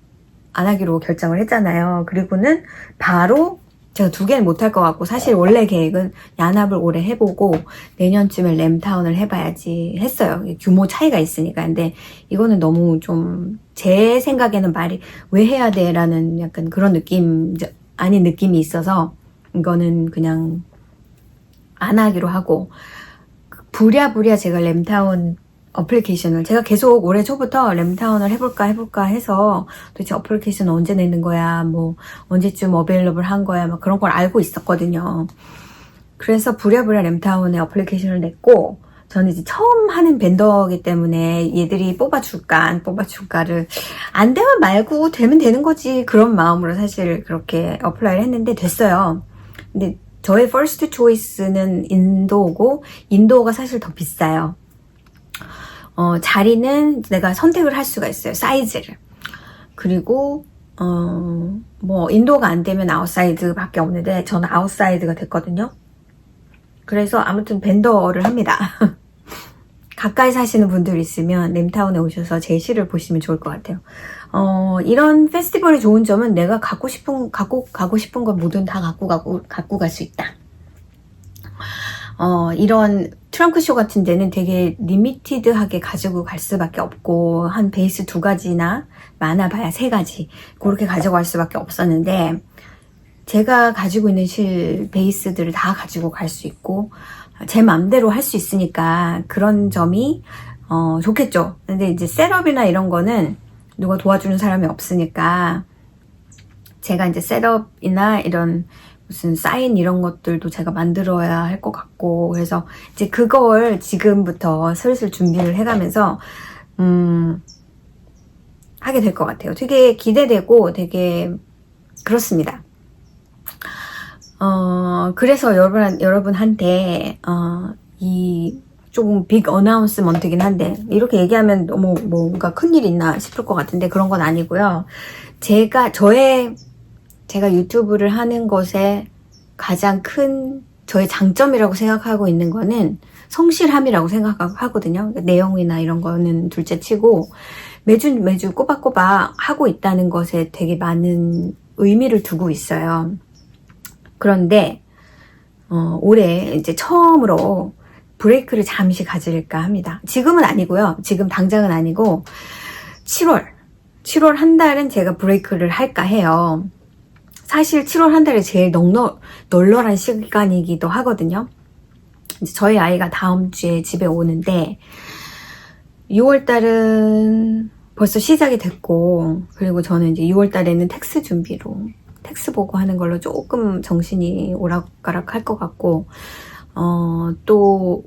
안 하기로 결정을 했잖아요. 그리고는 바로 제가 2개는 못할 것 같고, 사실 원래 계획은 야납을 올해 해보고 내년쯤에 램타운을 해봐야지 했어요. 규모 차이가 있으니까. 근데 이거는 너무 좀 제 생각에는 말이 왜 해야 돼? 라는 약간 그런 느낌, 아닌 느낌이 있어서 이거는 그냥 안 하기로 하고, 부랴부랴 제가 램타운 어플리케이션을, 제가 계속 올해 초부터 램타운을 해볼까 해서 도대체 어플리케이션 언제 내는 거야, 뭐 언제쯤 어베일러블 한 거야, 막 그런 걸 알고 있었거든요. 그래서 부랴부랴 램타운에 어플리케이션을 냈고, 저는 이제 처음 하는 벤더이기 때문에 얘들이 뽑아줄까 안 뽑아줄까를, 안 되면 말고 되면 되는 거지, 그런 마음으로 사실 그렇게 어플라이를 했는데 됐어요. 근데 저의 퍼스트 초이스는 인도고, 인도가 사실 더 비싸요. 자리는 내가 선택을 할 수가 있어요. 사이즈를. 그리고 뭐 인도가 안 되면 아웃사이드 밖에 없는데 저는 아웃사이드가 됐거든요. 그래서 아무튼 벤더를 합니다. 가까이 사시는 분들 있으면 램타운에 오셔서 제 시를 보시면 좋을 것 같아요. 이런 페스티벌의 좋은 점은 내가 가고 싶은 건 뭐든 다 갖고 갈 수 있다. 이런 트렁크쇼 같은 데는 되게 리미티드하게 가지고 갈 수밖에 없고, 한 베이스 2가지나 많아봐야 3가지 그렇게 가져갈 수밖에 없었는데, 제가 가지고 있는 실 베이스들을 다 가지고 갈 수 있고 제 맘대로 할 수 있으니까 그런 점이 좋겠죠. 근데 이제 셋업이나 이런 거는 누가 도와주는 사람이 없으니까 제가 이제 셋업이나 이런 무슨 사인 이런 것들도 제가 만들어야 할 것 같고, 그래서 이제 그걸 지금부터 슬슬 준비를 해가면서 하게 될 것 같아요. 되게 기대되고 되게 그렇습니다. 그래서 여러분한테 이 조금 빅 어나운스먼트긴 한데, 이렇게 얘기하면 너무 뭔가 큰일 있나 싶을 것 같은데 그런 건 아니고요. 제가 유튜브를 하는 것에 가장 큰 저의 장점이라고 생각하고 있는 거는 성실함이라고 생각하거든요. 내용이나 이런 거는 둘째 치고 매주 꼬박꼬박 하고 있다는 것에 되게 많은 의미를 두고 있어요. 그런데 올해 이제 처음으로 브레이크를 잠시 가질까 합니다. 지금은 아니고요. 지금 당장은 아니고 7월 한 달은 제가 브레이크를 할까 해요. 사실 7월 한 달이 제일 널널한 시간이기도 하거든요. 이제 저희 아이가 다음 주에 집에 오는데 6월 달은 벌써 시작이 됐고, 그리고 저는 이제 6월 달에는 텍스 보고 하는 걸로 조금 정신이 오락가락 할 것 같고, 또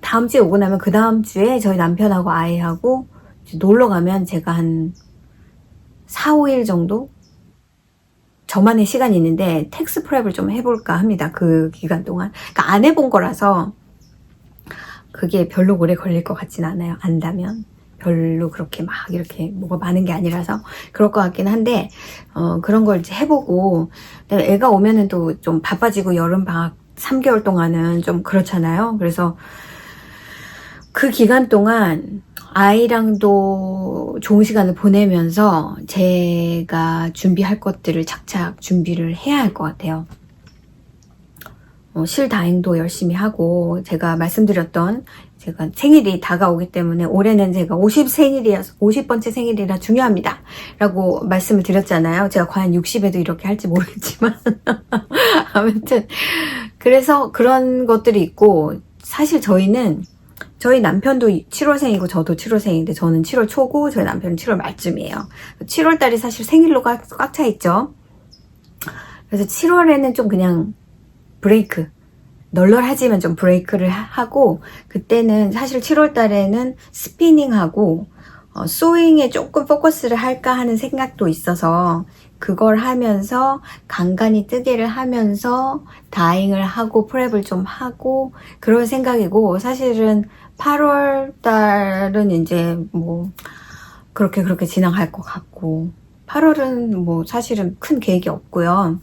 다음 주에 오고 나면 그 다음 주에 저희 남편하고 아이하고 놀러 가면 제가 한 4, 5일 정도 저만의 시간이 있는데 텍스 프랩을 좀 해볼까 합니다. 그 기간 동안. 그러니까 안 해본 거라서 그게 별로 오래 걸릴 것 같진 않아요. 안다면. 별로 그렇게 막 이렇게 뭐가 많은 게 아니라서 그럴 것 같긴 한데, 그런 걸 이제 해보고, 애가 오면은 또 좀 바빠지고 여름방학 3개월 동안은 좀 그렇잖아요. 그래서 그 기간 동안 아이랑도 좋은 시간을 보내면서 제가 준비할 것들을 착착 준비를 해야 할 것 같아요. 실다행도 열심히 하고, 제가 말씀드렸던 제가 생일이 다가오기 때문에 올해는 제가 50번째 생일이라 중요합니다 라고 말씀을 드렸잖아요. 제가 과연 60에도 이렇게 할지 모르겠지만 아무튼 그래서 그런 것들이 있고, 사실 저희 남편도 7월생이고 저도 7월생인데 저는 7월 초고 저희 남편은 7월 말쯤이에요. 7월달이 사실 생일로 꽉 차 있죠. 그래서 7월에는 좀 그냥 브레이크, 널널하지만 좀 브레이크를 하고, 그때는 사실 7월달에는 스피닝하고 소잉에 조금 포커스를 할까 하는 생각도 있어서 그걸 하면서 간간히 뜨개를 하면서 다잉을 하고 프랩을 좀 하고 그럴 생각이고, 사실은 8월달은 이제 뭐 그렇게 지나갈 것 같고, 8월은 뭐 사실은 큰 계획이 없고요.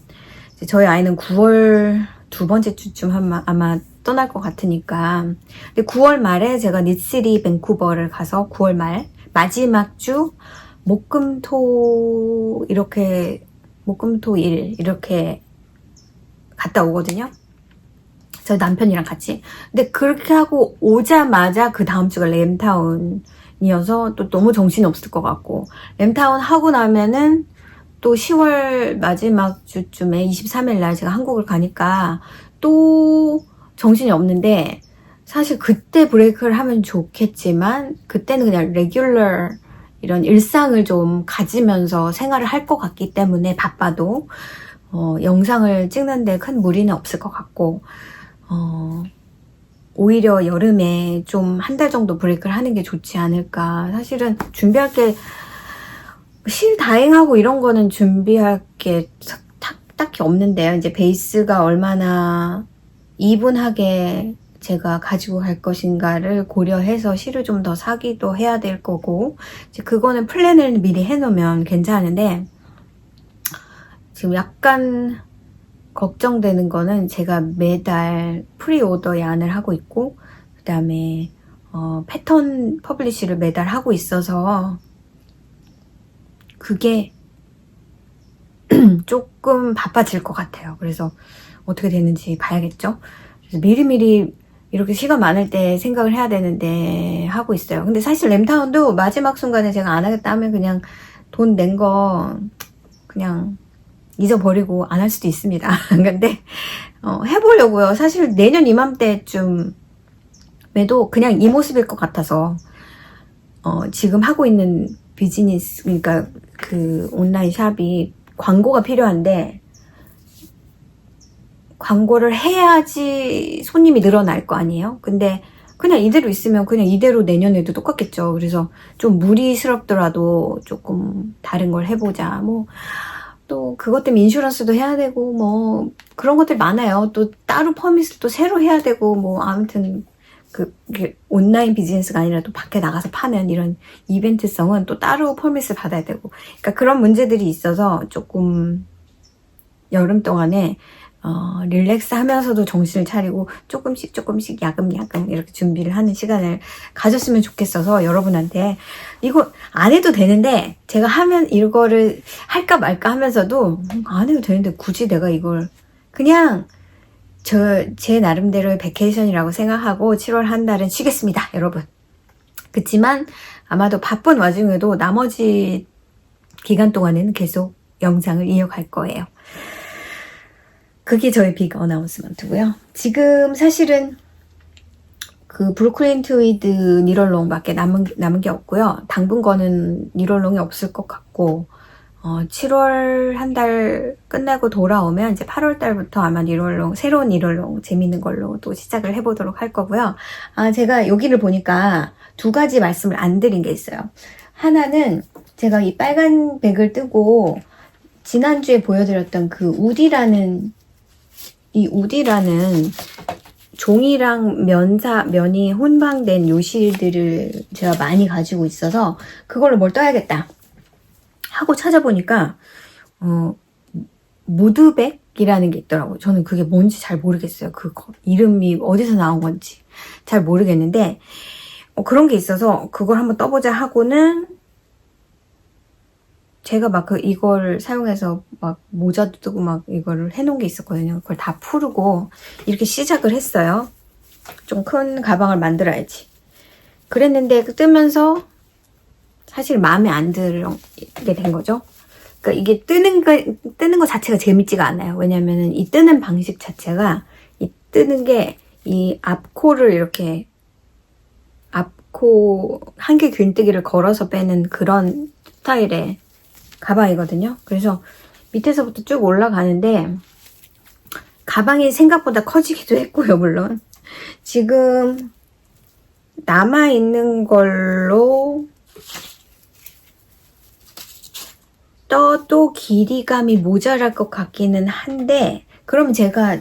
저희 아이는 9월 2번째 주쯤 아마 떠날 것 같으니까. 근데 9월 말에 제가 닛시리 밴쿠버를 가서 9월 말 마지막 주 목금토 이렇게 목금토일 이렇게 갔다 오거든요. 저 남편이랑 같이. 근데 그렇게 하고 오자마자 그 다음 주가 램타운이어서 또 너무 정신이 없을 것 같고, 램타운 하고 나면은 또 10월 마지막 주쯤에 23일 날 제가 한국을 가니까 또 정신이 없는데, 사실 그때 브레이크를 하면 좋겠지만 그때는 그냥 레귤러 이런 일상을 좀 가지면서 생활을 할 것 같기 때문에 바빠도 영상을 찍는데 큰 무리는 없을 것 같고, 오히려 여름에 좀 한 달 정도 브레이크를 하는 게 좋지 않을까. 사실은 준비할 게 실다행하고 이런 거는 준비할 게 딱히 없는데요. 이제 베이스가 얼마나 이분하게 제가 가지고 갈 것인가를 고려해서 실을 좀 더 사기도 해야 될 거고, 이제 그거는 플랜을 미리 해놓으면 괜찮은데, 지금 약간 걱정되는 거는 제가 매달 프리오더 얀을 하고 있고, 그 다음에 패턴 퍼블리시를 매달 하고 있어서 그게 조금 바빠질 것 같아요. 그래서 어떻게 되는지 봐야겠죠. 그래서 미리미리 이렇게 시간 많을 때 생각을 해야 되는데 하고 있어요. 근데 사실 램타운도 마지막 순간에 제가 안 하겠다 하면 그냥 돈 낸 거 그냥 잊어버리고 안 할 수도 있습니다. 근데 해보려고요. 사실 내년 이맘때쯤에도 그냥 이 모습일 것 같아서 지금 하고 있는 비즈니스, 그러니까 그 온라인 샵이 광고가 필요한데, 광고를 해야지 손님이 늘어날 거 아니에요? 근데 그냥 이대로 있으면 그냥 이대로 내년에도 똑같겠죠. 그래서 좀 무리스럽더라도 조금 다른 걸 해보자. 뭐 또 그것 때문에 인슈런스도 해야 되고 뭐 그런 것들 많아요. 또 따로 퍼밋을 또 새로 해야 되고 뭐 아무튼 그게 온라인 비즈니스가 아니라 또 밖에 나가서 파는 이런 이벤트성은 또 따로 퍼밋을 받아야 되고, 그러니까 그런 문제들이 있어서 조금 여름 동안에 릴렉스 하면서도 정신을 차리고 조금씩 야금야금 이렇게 준비를 하는 시간을 가졌으면 좋겠어서 여러분한테, 이거 안 해도 되는데 제가 하면 이거를 할까 말까 하면서도 안 해도 되는데 굳이 내가 이걸 그냥 제 나름대로의 베케이션이라고 생각하고 7월 한 달은 쉬겠습니다, 여러분. 그치만 아마도 바쁜 와중에도 나머지 기간 동안에는 계속 영상을 이어갈 거예요. 그게 저의 빅 어나운스먼트고요. 지금 사실은 그 브루클린 트위드 니럴롱밖에 남은 게 없고요. 당분간은 니럴롱이 없을 것 같고, 7월 한 달 끝나고 돌아오면 이제 8월 달부터 아마 니럴롱, 새로운 니럴롱 재밌는 걸로 또 시작을 해보도록 할 거고요. 제가 여기를 보니까 두 가지 말씀을 안 드린 게 있어요. 하나는 제가 이 빨간 백을 뜨고 지난주에 보여드렸던 그 우디라는 종이랑 면이 혼방된 요실들을 제가 많이 가지고 있어서 그걸로 뭘 떠야겠다 하고 찾아보니까 무드백이라는 게 있더라고요. 저는 그게 뭔지 잘 모르겠어요. 그 이름이 어디서 나온 건지 잘 모르겠는데 그런 게 있어서 그걸 한번 떠보자 하고는, 제가 막 이걸 사용해서 막 모자도 뜨고 막 이거를 해놓은 게 있었거든요. 그걸 다 풀고 이렇게 시작을 했어요. 좀 큰 가방을 만들어야지. 그랬는데 뜨면서 사실 마음에 안 들게 된 거죠. 그러니까 이게 뜨는 거 자체가 재밌지가 않아요. 왜냐면은 이 뜨는 방식 자체가, 이 뜨는 게 이 앞코를 이렇게 앞코 한길 균뜨기를 걸어서 빼는 그런 스타일의 가방이거든요. 그래서 밑에서부터 쭉 올라가는데 가방이 생각보다 커지기도 했고요. 물론 지금 남아있는 걸로 떠도 길이감이 모자랄 것 같기는 한데, 그럼 제가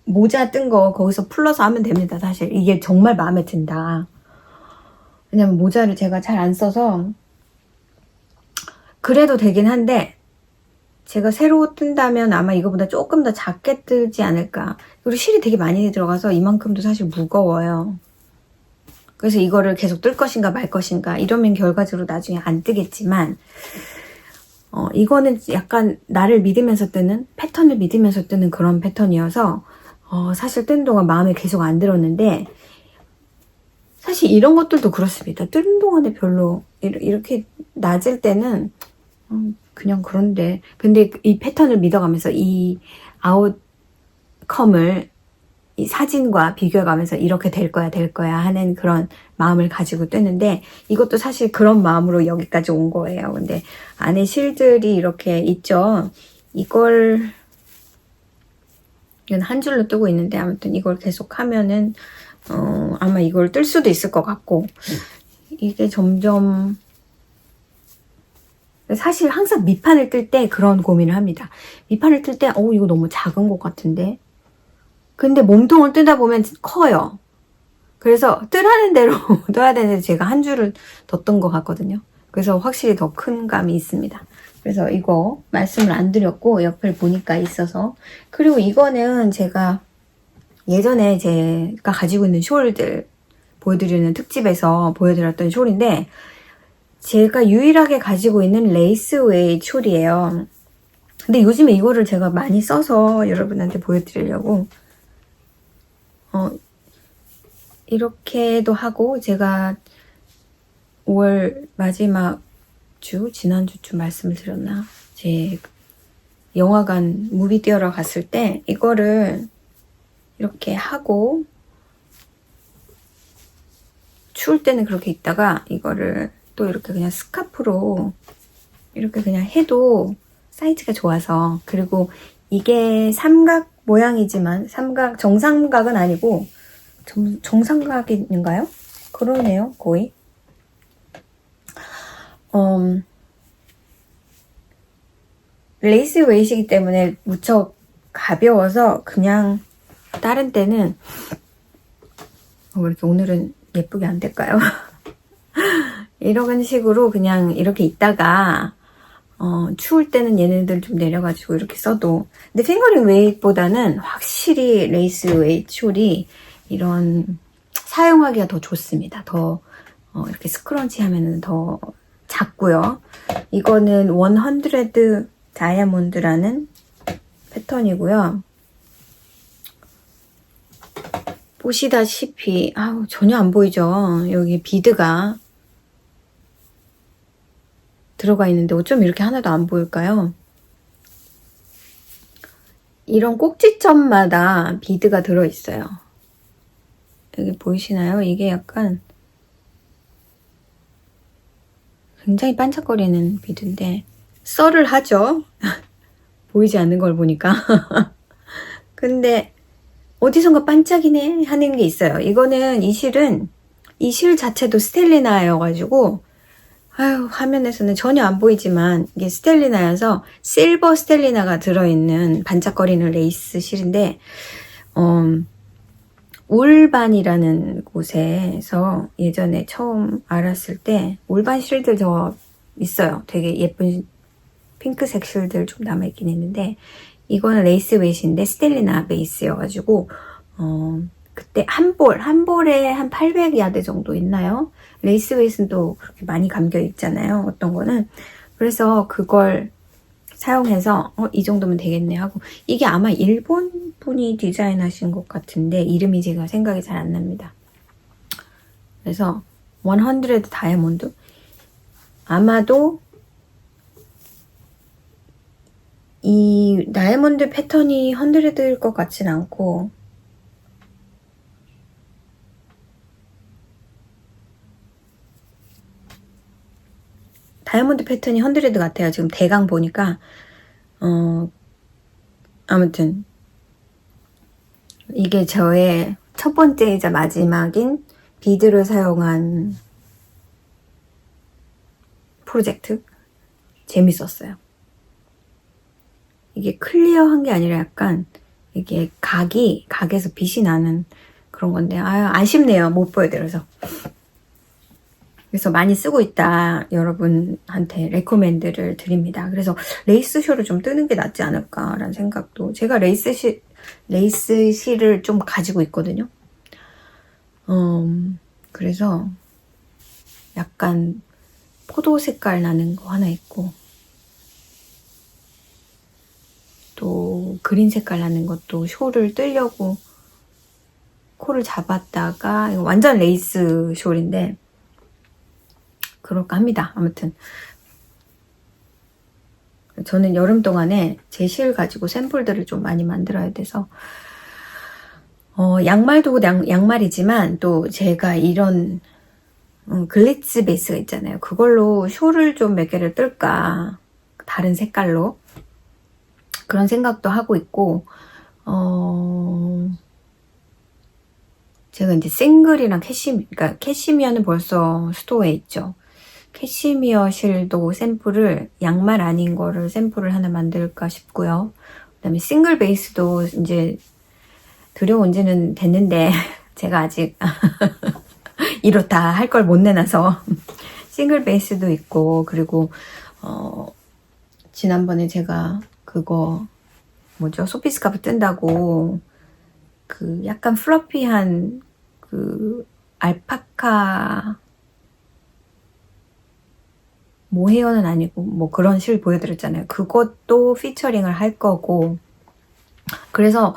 모자 뜬 거 거기서 풀러서 하면 됩니다. 사실 이게 정말 마음에 든다. 왜냐면 모자를 제가 잘 안 써서 그래도 되긴 한데, 제가 새로 뜬다면 아마 이거보다 조금 더 작게 뜨지 않을까. 그리고 실이 되게 많이 들어가서 이만큼도 사실 무거워요. 그래서 이거를 계속 뜰 것인가 말 것인가 이러면 결과적으로 나중에 안 뜨겠지만 이거는 약간 나를 믿으면서 뜨는 패턴을 믿으면서 뜨는 그런 패턴이어서 사실 뜨는 동안 마음에 계속 안 들었는데 사실 이런 것들도 그렇습니다. 뜨는 동안에 별로 이렇게 낮을 때는 그냥 그런데 근데 이 패턴을 믿어가면서 이 아웃컴을 이 사진과 비교해가면서 이렇게 될 거야 하는 그런 마음을 가지고 뜨는데 이것도 사실 그런 마음으로 여기까지 온 거예요. 근데 안에 실들이 이렇게 있죠. 이건 한 줄로 뜨고 있는데 아무튼 이걸 계속 하면은 아마 이걸 뜰 수도 있을 것 같고 이게 점점 사실 항상 밑판을 뜰 때 그런 고민을 합니다. 밑판을 뜰 때 이거 너무 작은 것 같은데 근데 몸통을 뜨다 보면 커요. 그래서 뜨라는 대로 떠야 되는데 제가 한 줄을 더 뜬 것 같거든요. 그래서 확실히 더 큰 감이 있습니다. 그래서 이거 말씀을 안 드렸고 옆을 보니까 있어서 그리고 이거는 제가 예전에 제가 가지고 있는 숄들 보여드리는 특집에서 보여드렸던 숄인데 제가 유일하게 가지고 있는 레이스 웨이 숄이에요. 근데 요즘에 이거를 제가 많이 써서 여러분한테 보여드리려고 이렇게도 하고 제가 5월 마지막 주 지난주쯤 말씀을 드렸나 제 영화관 무비 뛰어러 갔을 때 이거를 이렇게 하고 추울 때는 그렇게 있다가 이거를 또 이렇게 그냥 스카프로 이렇게 그냥 해도 사이즈가 좋아서 그리고 이게 삼각 모양이지만 정삼각은 아니고 정삼각인가요? 그러네요 거의 레이스 웨이시기 때문에 무척 가벼워서 그냥 다른 때는 왜 이렇게 오늘은 예쁘게 안 될까요? 이런 식으로 그냥 이렇게 있다가 추울 때는 얘네들 좀 내려가지고 이렇게 써도 근데 핑거링 웨이보다는 확실히 레이스 웨이 숄이 이런 사용하기가 더 좋습니다. 더 이렇게 스크런치 하면은 더 작고요. 이거는 100 다이아몬드라는 패턴이고요. 보시다시피 전혀 안 보이죠? 여기 비드가 들어가 있는데 어쩜 이렇게 하나도 안 보일까요? 이런 꼭지점마다 비드가 들어있어요. 여기 보이시나요? 이게 약간 굉장히 반짝거리는 비드인데 썰을 하죠. 보이지 않는 걸 보니까. 근데 어디선가 반짝이네 하는 게 있어요. 이거는 이 실 자체도 스텔리나여가지고 화면에서는 전혀 안 보이지만 이게 스텔리나여서 실버 스텔리나가 들어있는 반짝거리는 레이스 실인데 울반이라는 곳에서 예전에 처음 알았을 때 울반 실들 저 있어요. 되게 예쁜 핑크색 실들 좀 남아있긴 했는데 이거는 레이스 웨이시인데 스텔리나 베이스여가지고 그때 한 볼에 한 800야드 정도 있나요? 레이스 웨이스는 또 그렇게 많이 감겨 있잖아요. 어떤 거는 그래서 그걸 사용해서 이 정도면 되겠네 하고 이게 아마 일본 분이 디자인하신 것 같은데 이름이 제가 생각이 잘 안 납니다. 그래서 100 다이아몬드 아마도 이 다이아몬드 패턴이 100일 것 같진 않고 다이아몬드 패턴이 100 같아요. 지금 대강 보니까 아무튼 이게 저의 첫 번째이자 마지막인 비드를 사용한 프로젝트 재밌었어요. 이게 클리어한 게 아니라 약간 이게 각에서 빛이 나는 그런 건데 아쉽네요. 못 보여드려서. 그래서 많이 쓰고 있다 여러분한테 레코멘드를 드립니다. 그래서 레이스 숄을 좀 뜨는 게 낫지 않을까라는 생각도 제가 레이스 실을 좀 가지고 있거든요. 그래서 약간 포도 색깔 나는 거 하나 있고, 또 그린 색깔 나는 것도 숄을 뜨려고 코를 잡았다가, 이거 완전 레이스 숄인데 그럴까 합니다. 아무튼 저는 여름 동안에 제 실 가지고 샘플들을 좀 많이 만들어야 돼서, 양말도 양말이지만 또 제가 이런 글리츠 베이스가 있잖아요. 그걸로 숄을 좀 몇 개를 뜰까, 다른 색깔로. 그런 생각도 하고 있고, 제가 이제 싱글이랑 그러니까 캐시미어는 벌써 스토어에 있죠. 캐시미어 실도 샘플을, 양말 아닌 거를 샘플을 하나 만들까 싶고요. 그 다음에 싱글 베이스도 이제 들여온 지는 됐는데 제가 아직 이렇다 할 걸 못 내놔서 싱글 베이스도 있고, 그리고 지난번에 제가 그거 뭐죠, 소피스카프 뜬다고 그 약간 플러피한 그 알파카 모헤어는 아니고 뭐 그런 실 보여드렸잖아요. 그것도 피처링을 할 거고, 그래서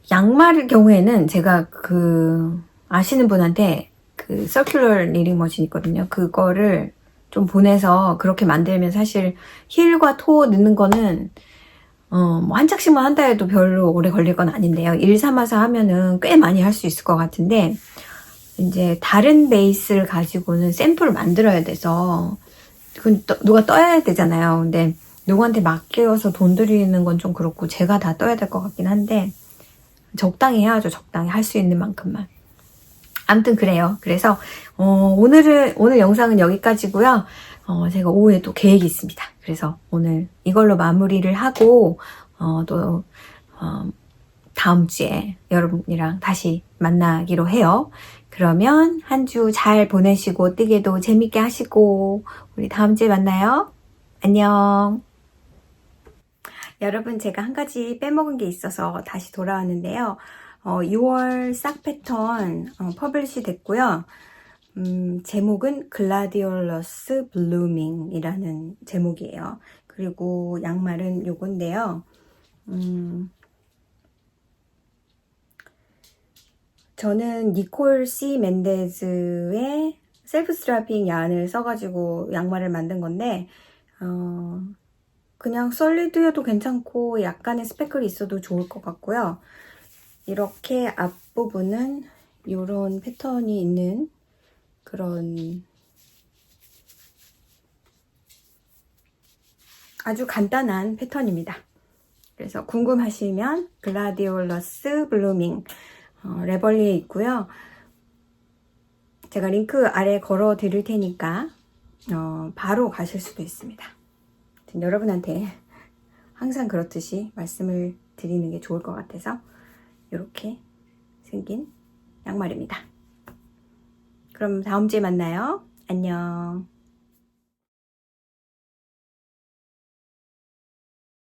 양말 경우에는 제가 그 아시는 분한테 그 서큘러 리링 머신 있거든요. 그거를 좀 보내서 그렇게 만들면, 사실 힐과 토 넣는 거는 뭐 한 짝씩만 한다 해도 별로 오래 걸릴 건 아닌데요. 일 삼아서 하면은 꽤 많이 할 수 있을 것 같은데, 이제 다른 베이스를 가지고는 샘플을 만들어야 돼서 그건 누가 떠야 되잖아요. 근데 누구한테 맡겨서 돈 들이는 건 좀 그렇고, 제가 다 떠야 될 것 같긴 한데, 적당히 해야죠. 적당히 할 수 있는 만큼만. 아무튼 그래요. 그래서 오늘 영상은 여기까지고요. 제가 오후에 또 계획이 있습니다. 그래서 오늘 이걸로 마무리를 하고 또 다음 주에 여러분이랑 다시 만나기로 해요. 그러면 한 주 잘 보내시고 뜨개도 재밌게 하시고 우리 다음 주에 만나요. 안녕. 여러분, 제가 한 가지 빼먹은 게 있어서 다시 돌아왔는데요. 6월 싹 패턴 퍼블리시 됐고요. 제목은 글라디올러스 블루밍 이라는 제목이에요. 그리고 양말은 요건데요. 저는 니콜 C 멘데즈의 셀프 스트라핑 얀을 써가지고 양말을 만든 건데, 그냥 솔리드여도 괜찮고 약간의 스패클이 있어도 좋을 것 같고요. 이렇게 앞부분은 이런 패턴이 있는 그런 아주 간단한 패턴입니다. 그래서 궁금하시면 글라디올러스 블루밍 레벌리에 있고요. 제가 링크 아래 걸어 드릴 테니까 바로 가실 수도 있습니다. 여러분한테 항상 그렇듯이 말씀을 드리는 게 좋을 것 같아서 이렇게 생긴 양말입니다. 그럼 다음 주에 만나요. 안녕.